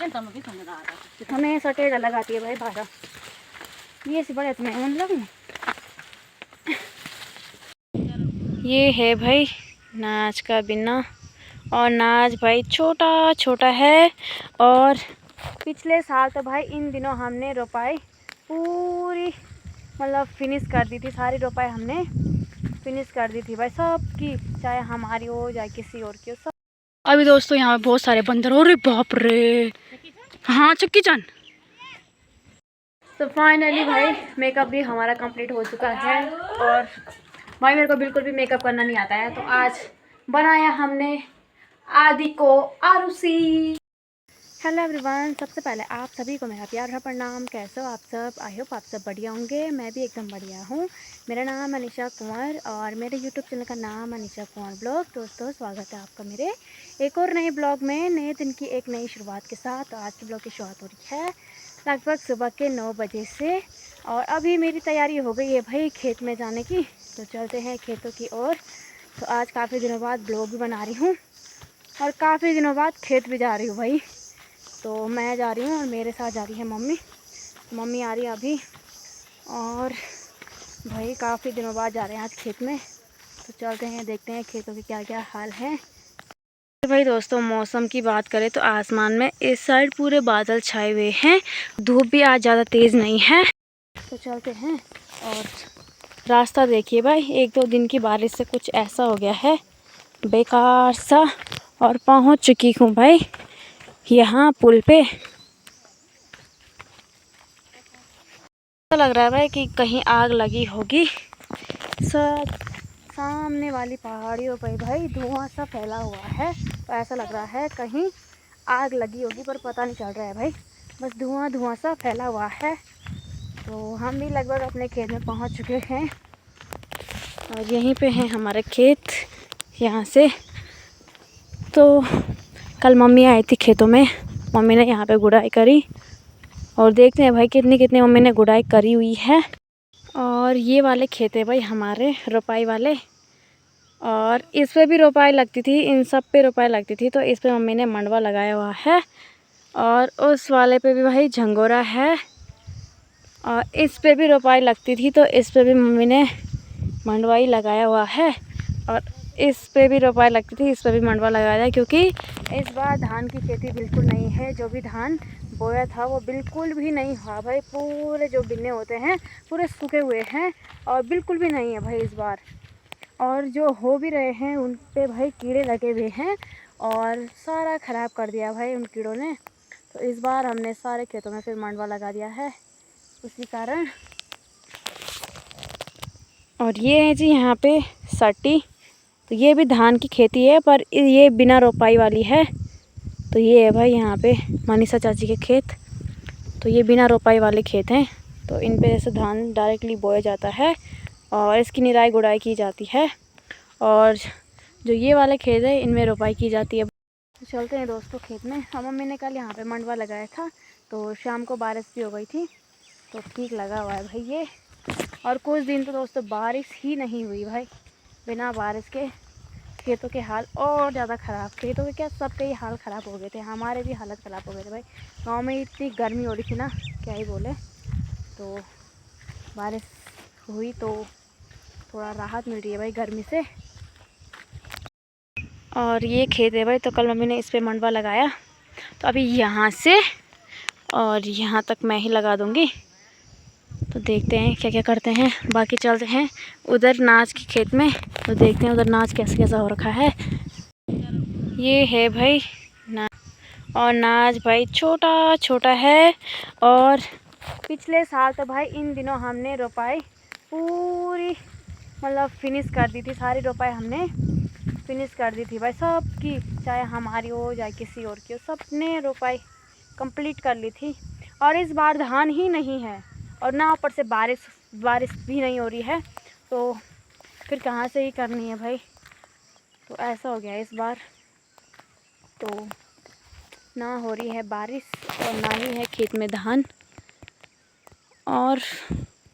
हमें सटेज अलग आती है भाई भाड़ा ये सी बड़े तुम्हें मतलब ये है भाई नाच का बिना और नाच भाई छोटा छोटा है। और पिछले साल तो भाई इन दिनों हमने रोपाई पूरी मतलब फिनिश कर दी थी, सारी रोपाई हमने फिनिश कर दी थी भाई सबकी, चाहे हमारी हो चाहे किसी और की हो सब। अभी दोस्तों यहाँ पे बहुत सारे बंदर हो रहे, बाप रे। हाँ चक्की चान। तो फाइनली भाई मेकअप भी हमारा कंप्लीट हो चुका है और भाई मेरे को बिल्कुल भी मेकअप करना नहीं आता है, तो आज बनाया हमने आदि को आरुषि। हेलो एवरीवन, सबसे पहले आप सभी को मेरा प्यार भरा प्रणाम। कैसे हो आप सब? आई होप आप सब बढ़िया होंगे। मैं भी एकदम बढ़िया हूँ। मेरा नाम अनीशा कुंवर और मेरे यूट्यूब चैनल का नाम अनीशा कुंवर ब्लॉग। दोस्तों स्वागत है आपका मेरे एक और नए ब्लॉग में, नए दिन की एक नई शुरुआत के साथ। तो आज के ब्लॉग की शुरुआत हो रही है लगभग सुबह के 9 बजे से और अभी मेरी तैयारी हो गई है भाई खेत में जाने की, तो चलते हैं खेतों की ओर। तो आज काफ़ी दिनों बाद ब्लॉग भी बना रही हूँ और काफ़ी दिनों बाद खेत भी जा रही हूँ भाई। तो मैं जा रही हूँ और मेरे साथ जा रही है मम्मी आ रही है अभी। और भाई काफ़ी दिनों बाद जा रहे हैं आज खेत में, तो चलते हैं देखते हैं खेतों के क्या क्या हाल है। तो भाई दोस्तों मौसम की बात करें तो आसमान में इस साइड पूरे बादल छाए हुए हैं, धूप भी आज ज़्यादा तेज़ नहीं है। तो चलते हैं और रास्ता देखिए भाई, 1-2 दिन की बारिश से कुछ ऐसा हो गया है बेकार सा। और पहुँच चुकी हूँ भाई यहाँ पुल पे। तो लग रहा है भाई कि कहीं आग लगी होगी। सब सामने वाली पहाड़ियों पर भाई धुआं सा फैला हुआ है, तो ऐसा लग रहा है कहीं आग लगी होगी, पर पता नहीं चल रहा है भाई, बस धुआं सा फैला हुआ है। तो हम भी लगभग अपने खेत में पहुंच चुके हैं और यहीं पे है हमारे खेत यहाँ से। तो कल मम्मी आई थी खेतों में, मम्मी ने यहाँ पे गुड़ाई करी और देखते हैं भाई कितनी मम्मी ने गुड़ाई करी हुई है। और ये वाले खेत है भाई हमारे रोपाई वाले, और इस पे भी रोपाई लगती थी, इन सब पे रोपाई लगती थी, तो इस पे मम्मी ने मंडवा लगाया हुआ है। और उस वाले पे भी भाई झंगोरा है और इस पे भी रोपाई लगती थी, तो इस पे भी मम्मी ने मंडवा ही लगाया हुआ है। और इस पे भी रोपाई लगती थी, इस पे भी मंडवा लगाया है, क्योंकि इस बार धान की खेती बिल्कुल नहीं है। जो भी धान बोया था वो बिल्कुल भी नहीं हुआ भाई, पूरे जो बिन्ने होते हैं पूरे सूखे हुए हैं और बिल्कुल भी नहीं है भाई इस बार। और जो हो भी रहे हैं उन पे भाई कीड़े लगे हुए हैं और सारा ख़राब कर दिया भाई उन कीड़ों ने। तो इस बार हमने सारे खेतों में फिर मंडवा लगा दिया है उसी कारण। और ये है जी यहाँ पे सटी, तो ये भी धान की खेती है पर ये बिना रोपाई वाली है। तो ये है भाई यहाँ पे मनीषा चाची के खेत, तो ये बिना रोपाई वाले खेत हैं। तो इन पे जैसे धान डायरेक्टली बोया जाता है और इसकी निराई गुड़ाई की जाती है। और जो ये वाले खेत है इनमें रोपाई की जाती है। तो चलते हैं दोस्तों खेत में। हम मम्मी ने कल यहाँ पे मंडवा लगाया था, तो शाम को बारिश भी हो गई थी, तो ठीक लगा हुआ है भाई ये। और कुछ दिन तो दोस्तों बारिश ही नहीं हुई भाई, बिना बारिश के खेतों के हाल और ज़्यादा ख़राब। खेतों के क्या सबके ही हाल ख़राब हो गए थे, हमारे भी हालत ख़राब हो गए थे भाई। गांव में इतनी गर्मी हो रही थी ना, क्या ही बोले। तो बारिश हुई तो थोड़ा राहत मिल रही है भाई गर्मी से। और ये खेत है भाई, तो कल मम्मी ने इस पे मंडवा लगाया, तो अभी यहाँ से और यहाँ तक मैं ही लगा दूँगी। तो देखते हैं क्या क्या करते हैं। बाकी चलते हैं उधर नाच के खेत में, तो देखते हैं उधर नाच कैसा हो रखा है। ये है भाई नाच, और नाच भाई छोटा छोटा है। और पिछले साल तो भाई इन दिनों हमने रोपाई पूरी मतलब फिनिश कर दी थी, सारी रोपाई हमने फिनिश कर दी थी भाई सबकी, चाहे हमारी हो चाहे किसी और की हो, सब ने रोपाई कंप्लीट कर ली थी। और इस बार धान ही नहीं है और ना ऊपर से बारिश भी नहीं हो रही है, तो फिर कहाँ से ही करनी है भाई। तो ऐसा हो गया इस बार, तो ना हो रही है बारिश और ना ही है खेत में धान। और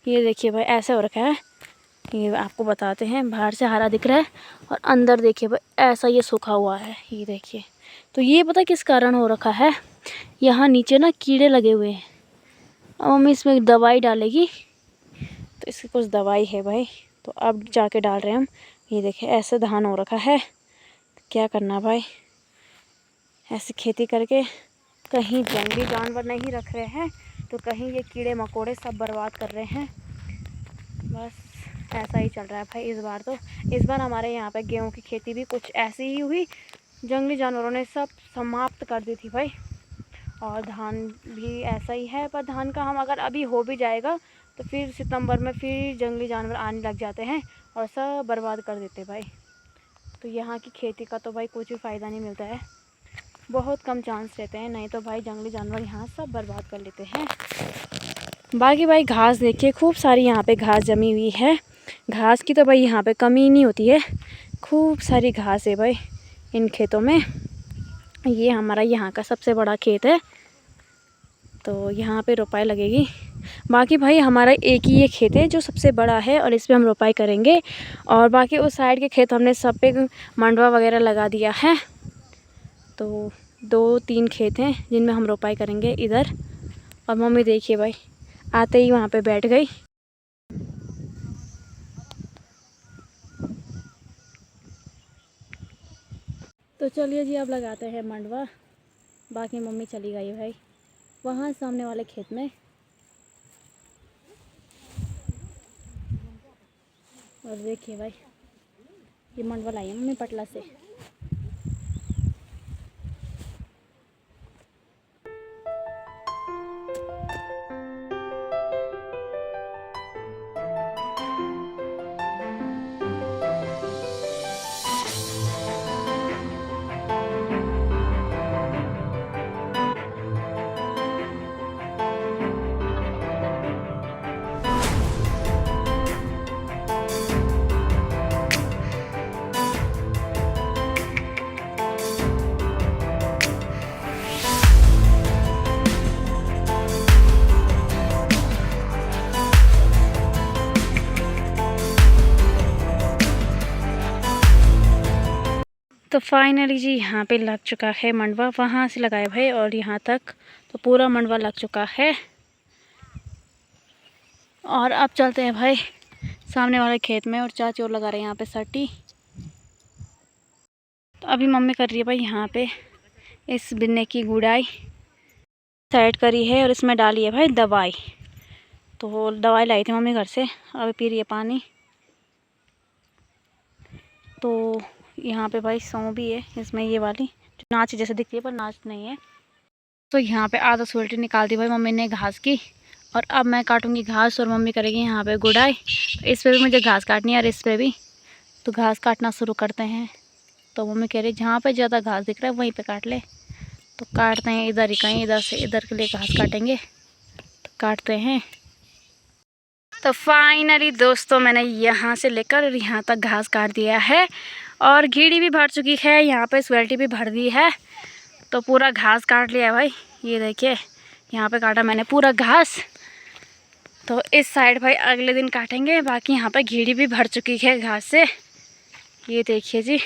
ये देखिए भाई ऐसा हो रखा है, ये आपको बताते हैं। बाहर से हरा दिख रहा है और अंदर देखिए भाई ऐसा ये सूखा हुआ है, ये देखिए। तो ये पता किस कारण हो रखा है, यहाँ नीचे ना कीड़े लगे हुए हैं। अब मम्मी इसमें दवाई डालेगी, तो इसकी कुछ दवाई है भाई, तो अब जाके डाल रहे हैं हम। ये देखे ऐसे धान हो रखा है, क्या करना भाई, ऐसी खेती करके कहीं जंगली जानवर नहीं रख रहे हैं तो कहीं ये कीड़े मकोड़े सब बर्बाद कर रहे हैं। बस ऐसा ही चल रहा है भाई। इस बार हमारे यहाँ पे गेहूं की खेती भी कुछ ऐसी ही हुई, जंगली जानवरों ने सब समाप्त कर दी थी भाई। और धान भी ऐसा ही है, पर धान का हम अगर अभी हो भी जाएगा तो फिर सितंबर में फिर जंगली जानवर आने लग जाते हैं और सब बर्बाद कर देते भाई। तो यहाँ की खेती का तो भाई कुछ भी फ़ायदा नहीं मिलता है, बहुत कम चांस रहते हैं, नहीं तो भाई जंगली जानवर यहाँ सब बर्बाद कर लेते हैं। बाकी भाई घास देखिए, खूब सारी यहाँ पे घास जमी हुई है। घास की तो भाई यहाँ पे कमी नहीं होती है, खूब सारी घास है भाई इन खेतों में। ये हमारा यहाँ का सबसे बड़ा खेत है, तो यहाँ पे रोपाई लगेगी। बाकी भाई हमारा एक ही ये खेत है जो सबसे बड़ा है और इस पर हम रोपाई करेंगे। और बाकी उस साइड के खेत हमने सब पे मंडवा वगैरह लगा दिया है, तो 2-3 खेत हैं जिनमें हम रोपाई करेंगे इधर। और मम्मी देखिए भाई आते ही वहाँ पे बैठ गई। तो चलिए जी अब लगाते हैं मंडवा। बाकी मम्मी चली गई भाई वहाँ सामने वाले खेत में। और देखिए भाई ये मंडवा लाई है मम्मी पटला से। तो फाइनली जी यहाँ पे लग चुका है मंडवा, वहाँ से लगाए भाई और यहाँ तक तो पूरा मंडवा लग चुका है। और अब चलते हैं भाई सामने वाले खेत में, और चाची और लगा रहे हैं यहाँ पे सट्टी। तो अभी मम्मी कर रही है भाई यहाँ पे इस बिन्ने की गुड़ाई साइड करी है और इसमें डाली है भाई दवाई। तो दवाई लाई थी मम्मी घर से, अभी पी रही है पानी। तो यहाँ पे भाई सौं भी है इसमें, ये वाली जो नाच जैसे दिखती है पर नाच नहीं है। तो यहाँ पे आधा सुलटी निकाल दी भाई मम्मी ने घास की, और अब मैं काटूंगी घास और मम्मी करेगी यहाँ पे गुड़ाई। तो इस पर भी मुझे घास काटनी है और इस पर भी, तो घास काटना शुरू करते हैं। तो मम्मी कह रही जहाँ पे ज़्यादा घास दिख रहा है वहीं पे काट ले, तो काटते हैं इधर ही, कहीं इधर से इधर के लिए घास काटेंगे, तो काटते हैं। तो फाइनली दोस्तों मैंने यहाँ से लेकर यहाँ तक घास काट दिया है और घीड़ी भी भर चुकी है, यहाँ पे स्वेल्टी भी भर दी है। तो पूरा घास काट लिया है भाई, ये देखिए यहाँ पे काटा मैंने पूरा घास। तो इस साइड भाई अगले दिन काटेंगे। बाकी यहाँ पे घीड़ी भी भर चुकी है घास से, ये देखिए जी।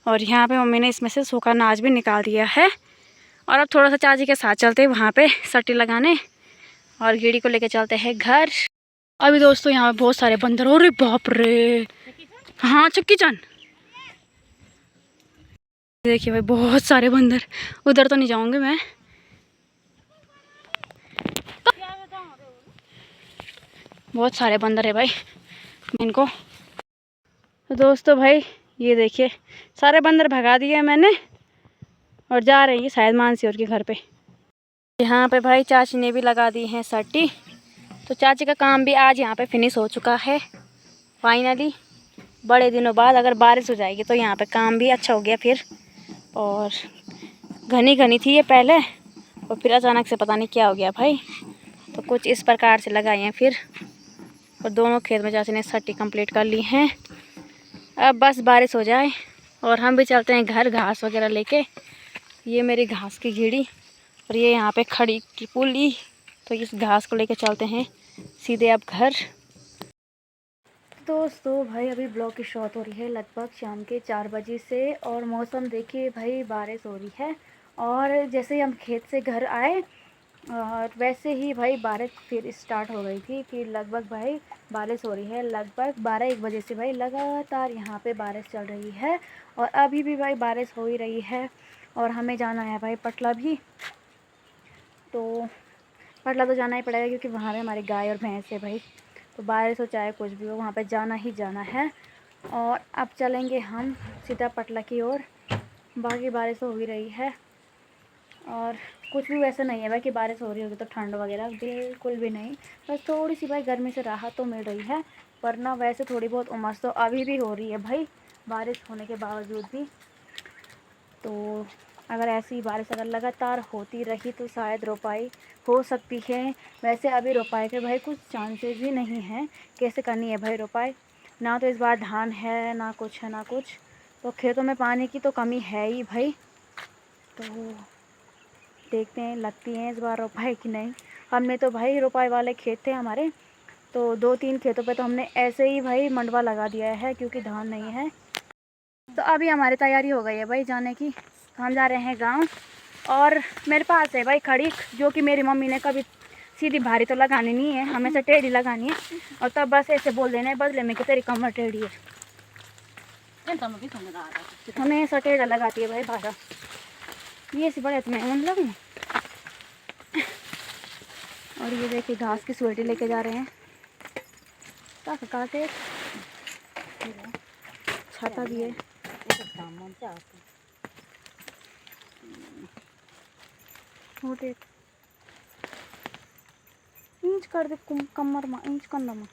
और यहाँ पे मम्मी ने इसमें से सूखा अनाज भी निकाल दिया है। और अब थोड़ा सा चाची के साथ चलते हैं वहाँ पे सट्टी लगाने और घीड़ी को लेके चलते हैं घर। अभी दोस्तों यहाँ पे बहुत सारे बंदर, अरे बाप रे, हाँ चक्की जान, देखिए भाई बहुत सारे बंदर। उधर तो नहीं जाऊंगी मैं, बहुत सारे बंदर है भाई इनको। तो दोस्तों भाई ये देखिए सारे बंदर भगा दिए मैंने और जा रही है शायद मानसी और के घर पे। यहाँ पे भाई चाची ने भी लगा दी है सट्टी, तो चाची का काम भी आज यहाँ पे फिनिश हो चुका है फाइनली। बड़े दिनों बाद अगर बारिश हो जाएगी तो यहाँ पे काम भी अच्छा हो गया फिर। और घनी घनी थी ये पहले और फिर अचानक से पता नहीं क्या हो गया भाई, तो कुछ इस प्रकार से लगाए हैं फिर। और दोनों खेत में चाची ने सट्टी कंप्लीट कर ली हैं। अब बस बारिश हो जाए और हम भी चलते हैं घर घास वगैरह लेके। ये मेरी घास की घीड़ी और ये यहाँ पे खड़ी की पुली, तो इस घास को लेके चलते हैं सीधे अब घर। दोस्तों भाई अभी ब्लॉग की शॉट हो रही है लगभग शाम के 4 बजे से, और मौसम देखिए भाई बारिश हो रही है और जैसे ही हम खेत से घर आए और वैसे ही भाई बारिश फिर स्टार्ट हो गई थी। फिर लगभग भाई बारिश हो रही है, लगभग 12-1 बजे से भाई लगातार यहाँ पे बारिश चल रही है। और अभी भी भाई बारिश हो ही रही है। और हमें जाना है भाई पटला भी, तो पटला तो जाना ही पड़ेगा क्योंकि वहाँ पे हमारी गाय और भैंस है भाई। तो बारिश हो चाहे कुछ भी हो, वहाँ पे जाना ही जाना है। और अब चलेंगे हम सीधा पटला की ओर। बाकी बारिश हो ही रही है और कुछ भी वैसा नहीं है भाई कि बारिश हो रही होगी तो ठंड वगैरह बिल्कुल भी नहीं। बस थोड़ी सी भाई गर्मी से राहत तो मिल रही है, वरना वैसे थोड़ी बहुत उमस तो अभी भी हो रही है भाई बारिश होने के बावजूद भी। तो अगर ऐसी बारिश अगर लगातार होती रही तो शायद रोपाई हो सकती है। वैसे अभी रोपाई के भाई कुछ चांसेस ही नहीं हैं। कैसे करनी है भाई रोपाई, ना तो इस बार धान है ना कुछ है ना कुछ, तो खेतों में पानी की तो कमी है ही भाई। तो देखते हैं लगती हैं इस बार रोपाई कि नहीं। हमने तो भाई रोपाई वाले खेत थे हमारे, तो 2-3 खेतों पे तो हमने ऐसे ही भाई मंडवा लगा दिया है क्योंकि धान नहीं है। तो अभी हमारी तैयारी हो गई है भाई जाने की। हम जा रहे हैं गांव और मेरे पास है भाई खड़ी, जो कि मेरी मम्मी ने कभी सीधी भारी तो लगानी नहीं है, हमेशा टेढ़ी लगानी है। और तब बस ऐसे बोल देना है बदले में कि तेरी कमर टेढ़ी है, हमेशा टेढ़ा लगाती है भाई भारा। ये सी बड़े तुम्हें मतलब। और ये देखिए घास की स्वेटी लेके जा रहे हैं, काटे छाता भी है। इंच कर दे कमर में, इंच करना में।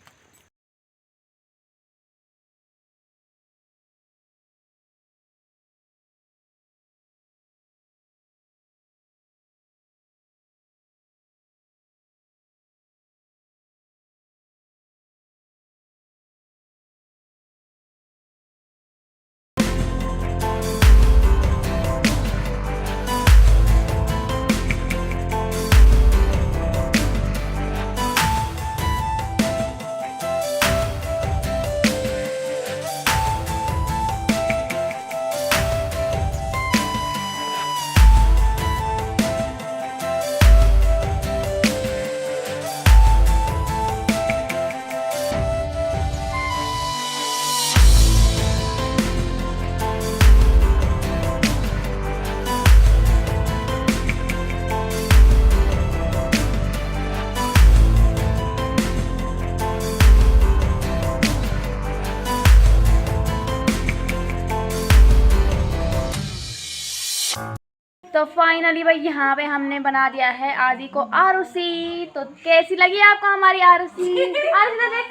तो फाइनली भाई यहाँ पे हमने बना दिया है आदि को आरुषि। तो कैसी लगी आपको हमारी आरुषि? आरुषि तो देख,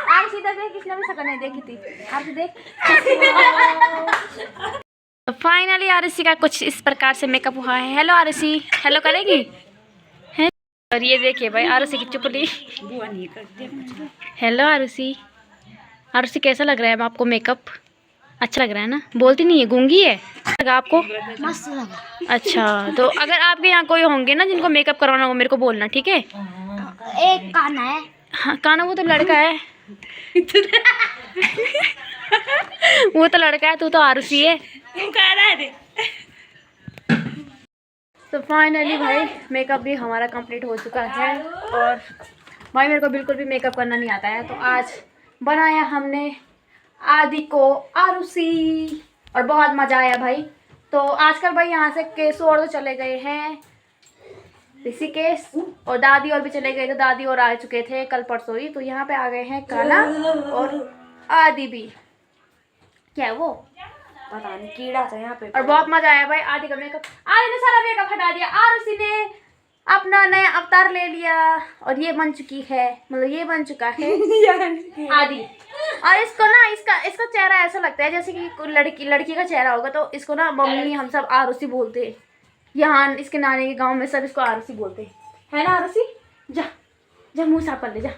आरुषि तो देख, किसने भी शक्ल नहीं देखी थी। आरुषि देख। तो फाइनली आरुषि का कुछ इस प्रकार से मेकअप हुआ है। हेलो आरुषि, हेलो करेगी है? और ये देखिए भाई आरुषि की चुपड़ी। हेलो आरुषि, आरुषि कैसा लग रहा है आपको मेकअप? अच्छा लग रहा है ना? बोलती नहीं है, गूंगी है। लगा आपको? मस्त लगा। अच्छा, तो अगर आपके यहाँ कोई होंगे ना जिनको मेकअप करवाना हो मेरे को बोलना, ठीक है? एक काना है। हाँ काना, वो तो लड़का है। वो तो लड़का है, तू तो आरुषि है। तो फाइनली भाई मेकअप भी हमारा कंप्लीट हो चुका है। और भाई मेरे को बिल्कुल भी मेकअप करना नहीं आता है, तो आज बनाया हमने आदि को आरुषि और बहुत मज़ा आया भाई। तो आजकल भाई यहाँ से केसौर तो चले गए हैं ऋषिकेश, और दादी और भी चले गए थे, दादी और आ चुके थे कल परसों ही। तो यहाँ पे आ गए हैं काना और आदि भी। क्या है वो पता नहीं, कीड़ा था यहाँ पे। और बहुत मजा आया भाई आदि का मेकअप। आदि ने सारा मेकअप हटा दिया, आरुषि ने अपना नया अवतार ले लिया और ये बन चुकी है, मतलब ये बन चुका है आदि। और इसको ना इसका चेहरा ऐसा लगता है जैसे कि लड़की का चेहरा होगा। तो इसको ना मम्मी हम सब आरुषि बोलते हैं, यहाँ इसके नानी के गांव में सब इसको आरुषि बोलते हैं, है ना आरुषि? जा जा मुँह साफ कर ले जा।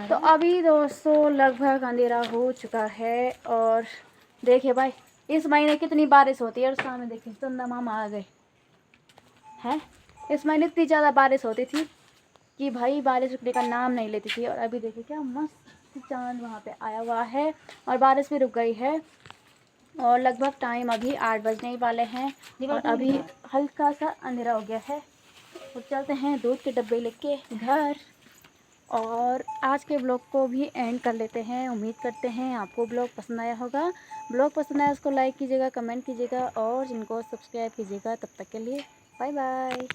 तो अभी दोस्तों लगभग अंधेरा हो चुका है और देखिए भाई इस महीने कितनी बारिश होती है। और सामने देखिए चंदा मामा आ गए हैं। इस महीने इतनी ज़्यादा बारिश होती थी कि भाई बारिश रुकने का नाम नहीं लेती थी। और अभी देखिए क्या मस्त चांद वहाँ पे आया हुआ है और बारिश भी रुक गई है। और लगभग टाइम अभी 8 बजने ही वाले हैं और अभी हल्का सा अंधेरा हो गया है। और चलते हैं दूध के डब्बे लेके घर। और आज के ब्लॉग को भी एंड कर लेते हैं। उम्मीद करते हैं आपको ब्लॉग पसंद आया होगा। ब्लॉग पसंद आया उसको लाइक कीजिएगा, कमेंट कीजिएगा और जिनको सब्सक्राइब कीजिएगा। तब तक के लिए बाय बाय।